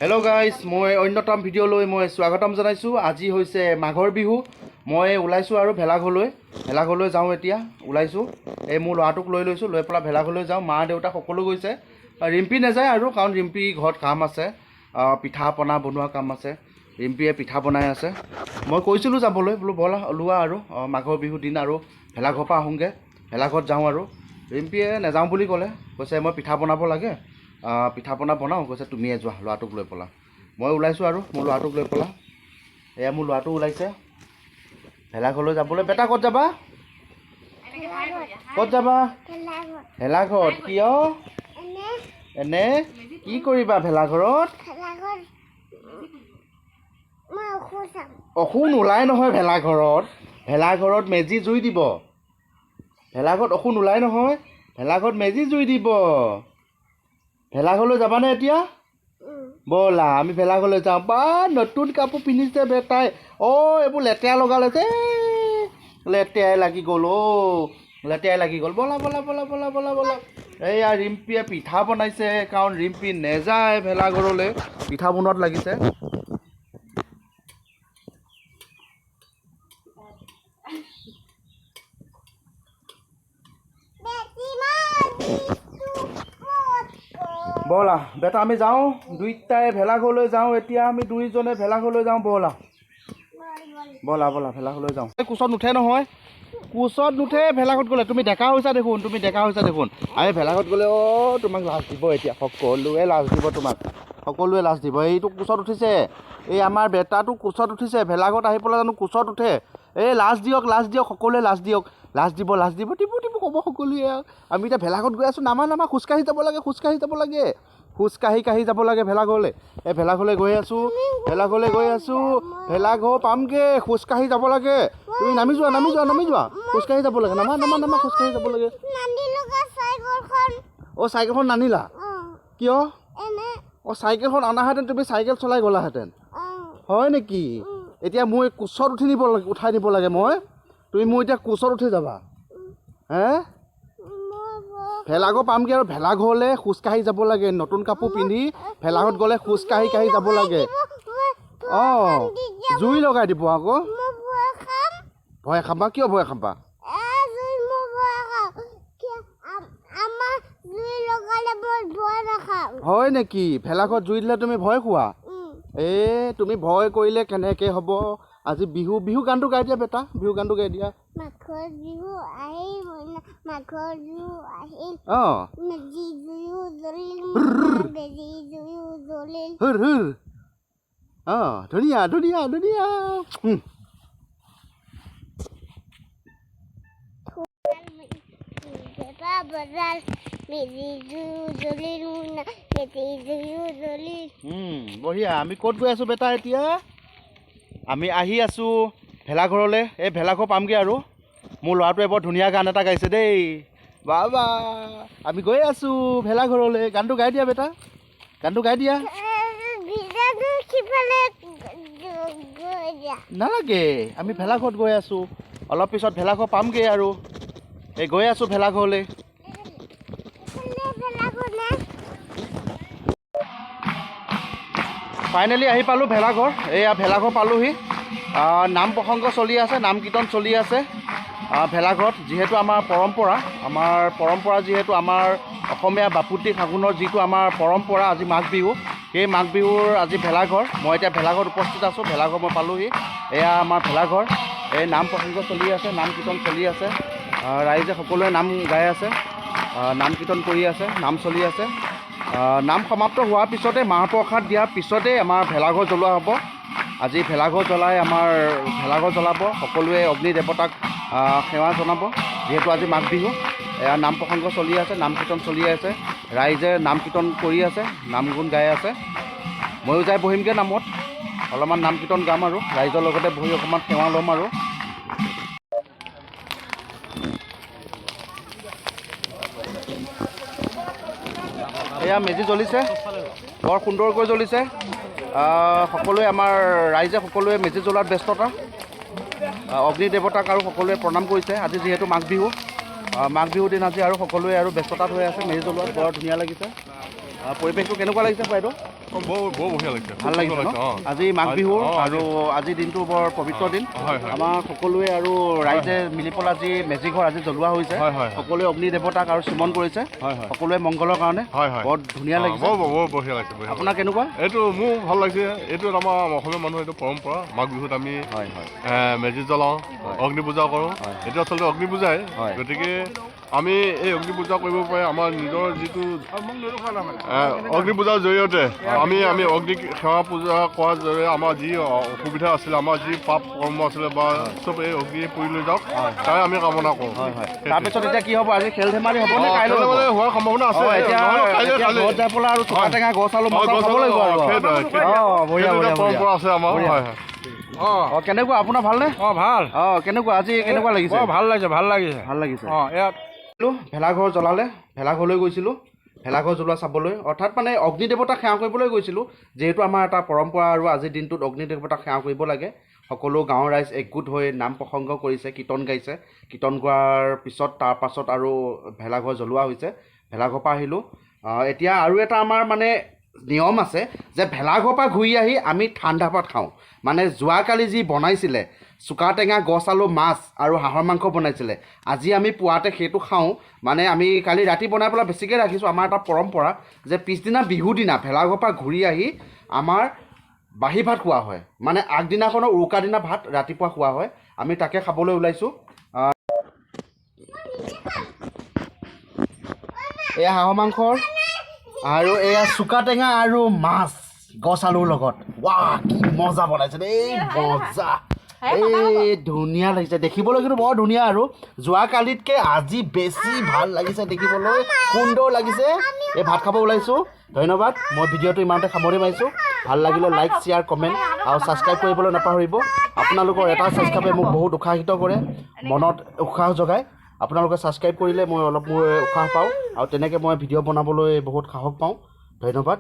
Hello' guys, মই অন্যতম ভিডিঅ'লৈ মই স্বাগতম জনাইছোঁ। আজি হৈছে মাঘৰ বিহু। মই ওলাইছোঁ আৰু ভেলাঘৰলৈ যাওঁ। এতিয়া ওলাইছোঁ, এই মোৰ ল'ৰাটোক লৈ লৈছোঁ, লৈ পেলাই ভেলাঘৰলৈ যাওঁ। মা দেউতা সকলো গৈছে, ৰিম্পী নাযায় আৰু, কাৰণ ৰিম্পী ঘৰত কাম আছে, পিঠা পনা বনোৱা কাম আছে। ৰিম্পীয়ে পিঠা বনাই আছে। মই কৈছিলোঁ যাবলৈ, বোলো ব'লা ওলোৱা আৰু মাঘৰ বিহুৰ দিন আৰু ভেলাঘৰৰ পৰা আহোঁগৈ, ভেলাঘৰত যাওঁ আৰু। ৰিম্পীয়ে নাযাওঁ বুলি ক'লে, কৈছে মই পিঠা বনাব লাগে, পিঠা পনা বনাওঁ। কৈছে তুমিয়ে যোৱা ল'ৰাটোক লৈ পেলা। মই ওলাইছোঁ আৰু মোৰ ল'ৰাটোক লৈ পেলা। এয়া মোৰ ল'ৰাটো ওলাইছে ভেলাঘৰলৈ যাবলৈ। বেটা ক'ত যাবা? ক'ত যাবা? ভেলাঘৰত। কিয়? এনে কি কৰিবা ভেলাঘৰত? অসু নোলাই নহয় ভেলাঘৰত। ভেলাঘৰত মেজি জুই দিব। ভেলাঘৰত অসু নোলাই নহয়, ভেলাঘৰত মেজি জুই দিব। ভেলাঘৰলৈ যাবানে এতিয়া? ব'লা আমি ভেলাঘৰলৈ যাওঁ। বা নতুন কাপোৰ পিন্ধিছে বেটাই। এইবোৰ লেতেৰা লগালে যে, লেতেৰাই লাগি গ'ল। লেতেৰাই লাগি গ'ল। ব'লা ব'লা ব'লা ব'লা ব'লা ব'লা। এইয়া ৰিম্পীয়ে পিঠা বনাইছে, কাৰণ ৰিম্পী নেযায় ভেলাঘৰলৈ, পিঠা বনোৱাত লাগিছে। ব'লা বেটা আমি যাওঁ, দুইটাই ভেলাঘৰলৈ যাওঁ। এতিয়া আমি দুইজনে ভেলাঘৰলৈ যাওঁ। ব'লা ব'লা ব'লা ভেলাঘৰলৈ যাওঁ। কোচত নুঠে নহয়, কোচত নুঠে ভেলাঘৰত গ'লে। তুমি ডেকা হৈছা দেখোন, আমি ভেলাঘৰত গ'লে তোমাক লাজ দিব। এতিয়া সকলোৱে লাজ দিব তোমাক, সকলোৱে লাজ দিব। এইটো কোচত উঠিছে, এই আমাৰ বেটাটো কোচত উঠিছে। ভেলাঘৰত আহি পেলাই জানো কোচত উঠে? এই লাজ দিয়ক, সকলোৱে লাজ দিয়ক। লাজ দিব দিব ক'ব সকলোৱে। আমি এতিয়া ভেলাঘৰত গৈ আছোঁ। নামা খোজকাঢ়ি যাব লাগে, খোজকাঢ়ি যাব লাগে ভেলাঘৰলৈ। এই ভেলাঘৰলৈ গৈ আছোঁ, ভেলাঘৰ পামগৈ, খোজকাঢ়ি যাব লাগে। তুমি নামি যোৱা, খোজকাঢ়ি যাব লাগে। নামা খোজকাঢ়ি যাব লাগে। চাইকেলখন নানিলা কিয়? চাইকেলখন অনাহেঁতেন তুমি চাইকেল চলাই গ'লাহেঁতেন। হয় নেকি? এতিয়া মই কোচত উঠাই নিব লাগে মই। তুমি মোৰ এতিয়া কোচত উঠি যাবা হে? ভেলাঘৰ পামগৈ আৰু ভেলাঘৰলৈ খোজকাঢ়ি যাব লাগে। নতুন কাপোৰ পিন্ধি ভেলাঘৰত গ'লে খোজকাঢ়ি যাব লাগে। জুই লগাই দিব আকৌ। ভয় খাবা? কিয় ভয় খাবা? হয় নেকি? ভেলাঘৰত জুই দিলে তুমি ভয় খোৱা? তুমি ভয় কৰিলে কেনেকৈ হ'ব? আজি বিহু গানটো গাই দিয়া বেটা, বিহু গানটো গাই দিয়া। মাঘৰ বিহু আহিল, মেজি জুয়ো জ্বলিল, মেজি জুয়ো জ্বলিল। ধুনীয়া। বঢ়িয়া। আমি ক'ত গৈ আছোঁ বেটা এতিয়া? আমি আহি আছোঁ ভেলাঘৰলৈ। এই ভেলাঘৰ পামগৈ আৰু। মোৰ ল'ৰাটোৱে বৰ ধুনীয়া গান এটা গাইছে দেই। বাবা আমি গৈ আছোঁ ভেলাঘৰলৈ। গানটো গাই দিয়া বেটা, গানটো গাই দিয়া। নালাগে, আমি ভেলাঘৰত গৈ আছোঁ। অলপ পিছত ভেলাঘৰ পামগৈ আৰু। এই গৈ আছোঁ ভেলাঘৰলৈ। ফাইনেলি আহি পালোঁ ভেলাঘৰ। এয়া ভেলাঘৰ পালোঁহি। নাম প্ৰসংগ চলি আছে, নাম কীৰ্তন চলি আছে ভেলাঘৰত। যিহেতু আমাৰ পৰম্পৰা, যিহেতু আমাৰ অসমীয়া বাপুতি সাহোনৰ যিটো আমাৰ পৰম্পৰা, আজি মাঘ বিহু, সেই মাঘ বিহুৰ আজি ভেলাঘৰ। মই এতিয়া ভেলাঘৰত উপস্থিত আছোঁ। ভেলাঘৰ মই পালোঁহি। এয়া আমাৰ ভেলাঘৰ। এই নাম প্ৰসংগ চলি আছে, নাম কীৰ্তন চলি আছে। ৰাইজে সকলোৱে নাম গাই আছে, নাম কীৰ্তন কৰি আছে, নাম চলি আছে। নাম সমাপ্ত হোৱাৰ পিছতে, মাহ প্ৰসাদ দিয়াৰ পিছতেই আমাৰ ভেলাঘৰ জ্বলোৱা হ'ব। আজি ভেলাঘৰ জ্বলাব। সকলোৱে অগ্নি দেৱতাক সেৱা জনাব, যিহেতু আজি মাঘ বিহু। এয়া নাম প্ৰসংগ চলি আছে, নাম কীৰ্তন চলি আছে। ৰাইজে নাম কীৰ্তন কৰি আছে, নাম গুণ গাই আছে। ময়ো যাই বহিমগৈ নামত, অলপমান নাম কীৰ্তন গাম আৰু ৰাইজৰ লগতে বহি অকণমান সেৱা ল'ম আৰু। এয়া মেজি জ্বলিছে, বৰ সুন্দৰকৈ জ্বলিছে। সকলোৱে আমাৰ ৰাইজে মেজি জ্বলোৱাত ব্যস্ততা। অগ্নি দেৱতাক আৰু সকলোৱে প্ৰণাম কৰিছে। আজি যিহেতু মাঘ বিহুৰ দিন আজি, আৰু সকলোৱে আৰু ব্যস্ততাত হৈ আছে মেজি জ্বলোৱাত। বৰ ধুনীয়া লাগিছে। পৰিৱেশটো কেনেকুৱা লাগিছে বাইদেউ? বৰ বঢ়িয়া লাগিছে ভাল লাগিছে ন আজি মাঘ বিহু আৰু আজিৰ দিনটো বৰ পবিত্ৰ দিন আমাৰ সকলোৱে আৰু ৰাইজে মিলি পেলাই আজি মেজি ঘৰ আজি জ্বলোৱা হৈছে সকলোৱে অগ্নি দেৱতাক আৰু স্মৰণ কৰিছে সকলোৱে মংগলৰ কাৰণে বৰ ধুনীয়া লাগিছে বৰ বঢ়িয়া লাগিছে আপোনাৰ কেনেকুৱা এইটো মোৰ ভাল লাগিছে এইটো আমাৰ অসমীয়া মানুহৰ এইটো পৰম্পৰা মাঘ বিহুত আমি মেজি জ্বলাওঁ অগ্নি পূজা কৰোঁ এইটো আচলতে অগ্নি পূজাই গতিকে আমি এই অগ্নি পূজা কৰিব পাৰে আমাৰ নিজৰ যিটো অগ্নি পূজাৰ জৰিয়তে আমি অগ্নিক সেৱা পূজা কৰাৰ জৰিয়তে আমাৰ যি অসুবিধা আছিলে আমাৰ যি পাপ কৰ্ম আছিলে বা চব এই অগ্নিয়ে পুৰি লৈ যাওক তাৰে আমি কামনা কৰোঁ তাৰপিছত এতিয়া কি হ'ব আজি খেল ধেমালি হ'ব নে কাইলৈ হোৱাৰ সম্ভাৱনা আছে আৰু চুকা টেঙা গছ আলু পৰম্পৰা আছে আমাৰ কেনেকুৱা আপোনাৰ ভালনে ভাল কেনেকুৱা আজি কেনেকুৱা লাগিছে ভাল লাগিছে ভাল লাগিছে ভেলাঘৰ জ্বলালে ভেলাঘৰলৈ গৈছিলোঁ ভেলাঘৰ জ্বলোৱা চাবলৈ অৰ্থাৎ মানে অগ্নি দেৱতাক সেৱা কৰিবলৈ গৈছিলোঁ যিহেতু আমাৰ এটা পৰম্পৰা আৰু আজিৰ দিনটোত অগ্নি দেৱতাক সেৱা কৰিব লাগে সকলো গাঁৱৰ ৰাইজ একগোট হৈ নাম প্ৰসংগ কৰিছে কীৰ্তন গাইছে কীৰ্তন গোৱাৰ পিছত তাৰপাছত আৰু ভেলাঘৰ জ্বলোৱা হৈছে ভেলাঘৰৰ পৰা আহিলোঁ এতিয়া আৰু এটা আমাৰ মানে নিয়ম আছে যে ভেলাঘৰৰ পৰা ঘূৰি আহি আমি ঠাণ্ডা ভাত খাওঁ মানে যোৱাকালি যি বনাইছিলে চুকা টেঙা গছ আলু মাছ আৰু হাঁহৰ মাংস বনাইছিলে আজি আমি পুৱাতে সেইটো খাওঁ মানে আমি কালি ৰাতি বনাই পেলাই বেছিকৈ ৰাখিছোঁ আমাৰ এটা পৰম্পৰা যে পিছদিনা বিহুৰ দিনা ভেলাঘৰৰ পৰা ঘূৰি আহি আমাৰ বাঁহী ভাত খোৱা হয় মানে আগদিনাখনৰ উৰুকা দিনা ভাত ৰাতিপুৱা খোৱা হয় আমি তাকে খাবলৈ ওলাইছোঁ এয়া হাঁহৰ মাংসৰ আৰু এয়া চুকা টেঙা আৰু মাছ গছ আলুৰ লগত ৱাহ কি মজা বনাইছে দেই মজা এই ধুনীয়া লাগিছে দেখিবলৈ কিন্তু বৰ ধুনীয়া আৰু যোৱাকালিতকৈ আজি বেছি ভাল লাগিছে দেখিবলৈ সুন্দৰ লাগিছে এই ভাত খাব ওলাইছোঁ ধন্যবাদ মই ভিডিঅ'টো ইমানতে সামৰি মাৰিছোঁ ভাল লাগিলে লাইক শ্বেয়াৰ কমেণ্ট আৰু ছাবস্ক্ৰাইব কৰিবলৈ নাপাহৰিব আপোনালোকৰ এটা ছাবস্ক্ৰাইবে মোক বহুত উৎসাহিত কৰে মনত উৎসাহ যোগায় আপোনালোকে ছাবস্ক্ৰাইব কৰিলে মই অলপ মোৰ উৎসাহ পাওঁ আৰু তেনেকৈ মই ভিডিঅ' বনাবলৈ বহুত সাহস পাওঁ ধন্যবাদ